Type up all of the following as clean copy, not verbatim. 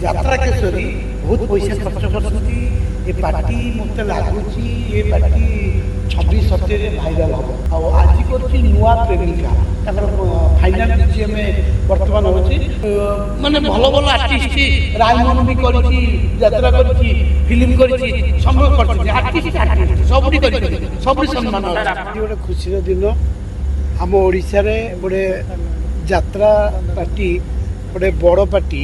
यात्रा केशरी बहुत पैसा खर्च कर पार्टी मत लगुच ये पार्टी 26-27 भाइराल हम आज कर नुआ प्रेमिका फाइनाल बीजीएम बर्तमान हो माने भल भल आर्टिस्ट रायमन भी यात्रा कर फिल्म कर सब सम्मान गोटे खुशी दिन आम ओडिशा रे गोटे यात्रा पार्टी गोटे बड़ पार्टी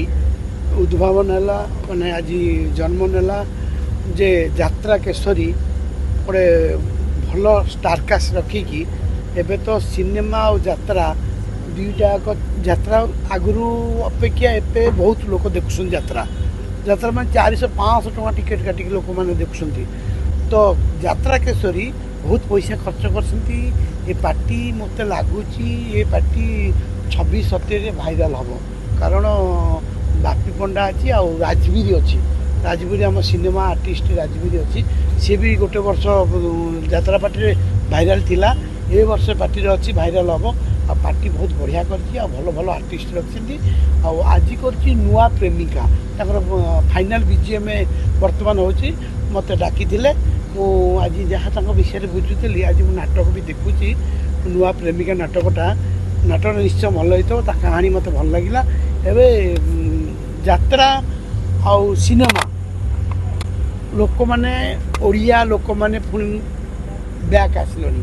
उद्भावन है माने आज जन्म नेला जे यात्रा केशरी गोटे भल स्टारकास्ट रखिकी एबे तो सिनेमा और यात्रा दुईटा यात्रा आगु अपेक्षा एबे बहुत लोक देखुं यात्रा यात्रा में 400-500 टका टिकेट काटिक लोक मैंने देखुं तो यात्रा केशरी बहुत पैसा खर्च कर पार्टी मत लगुच ये पार्टी 26-27 भाइराल हम कारण बापी पंडा अच्छी आ राजवीर अच्छी राजवीर आम सिनेमा आर्टिस्ट राजवीर अच्छी सी भी गोटे वर्ष यात्रा पार्टी भाइराल थिला ए वर्ष पार्टी अच्छी भाइराल हम आ पार्टी बहुत बढ़िया कर भल भल आर्टिस्ट रखी आज कर नुआ प्रेमिका फाइनाल बीजीएम बर्तमान हो मत डाकी आज जहाँ विषय बुझुली आज मुझे नाटक भी देखुची नुआ प्रेमिका नाटक निश्चय भल हो कहानी मत भल लगे एवं यात्रा आउ सिनेमा लोक मैंने ओडिया लोक मैंने पुणी बैक आसिलोनी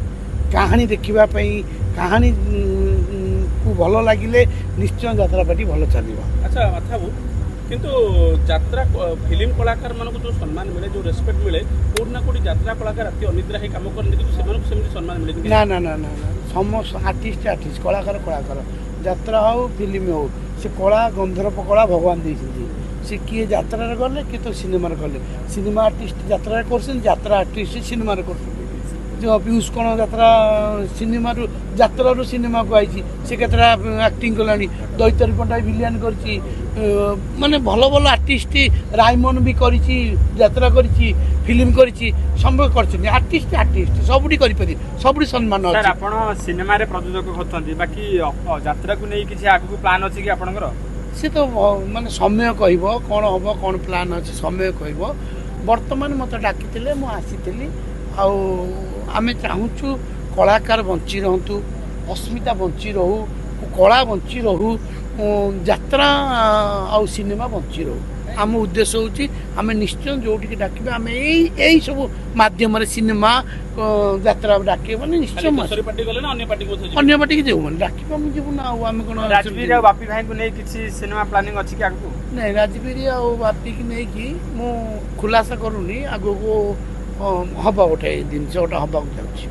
कहानी देखापी कहानी को भल लगे निश्चय यात्रा पार्टी भल चलो। अच्छा अच्छा किंतु यात्रा फिल्म कलाकार मान जो सम्मान मिले जो रेस्पेक्ट मिले कोड ना कोड यात्रा कलाकार राति अनिद्रा ही काम करने से सम्मान मिले ना ना ना ना समस्त आर्टिस्ट कलाकार कलाकार यात्रा हो फिल्म हो से कला गंधर्व कला भगवान देते से किए यात्रा गले किए तो सिनेमा गले सिनेमा आर्टिस्ट यात्रा कर आर्टिस्ट सिनेमा कर जो पीयूष कण यात्रा सिनेमा यात्रा सिनेमा को आई से केतरा एक्टिंग कलानी दैतर पंडा विलियन कर माने भल भल आर्टिस्ट रायमन भी कर यात्रा कर फिल्म कर सब कर आर्टिस्ट सबुठी कर सबुठी सम्मान सर आपण सिनेमा रे प्रयोजक होतंती बाकी यात्रा को नहीं किछि आगु प्लान अछि कि आपनकर से तो माने समय कहबो कोन होबो कोन प्लान अछि समय कहबो वर्तमान मत डाकिथिले मु आसीथिली आमे चाहूँ कलाकार बंची रहतु अस्मिता बंची रहू कला बंची रहू यात्रा आ सिनेमा बंची रहू आम उद्देश्य होची आमे निश्चय जोटी डाकिबे आमे एई सब माध्यम रे सिनेमा यात्रा डाके माने निश्चय पार्टी गले ना अन्य पार्टी के जेउ माने डाकिबे हम जेबु ना आमे कोन राजवीर आ बापी भाई को नहीं किछि सिनेमा प्लानिंग अछि कि आगु नहीं राजवीर आ बापी की नहीं कि मु खुलासा करूनी आगु को हवा गोटे जिनस गोटे हवा जाऊँ।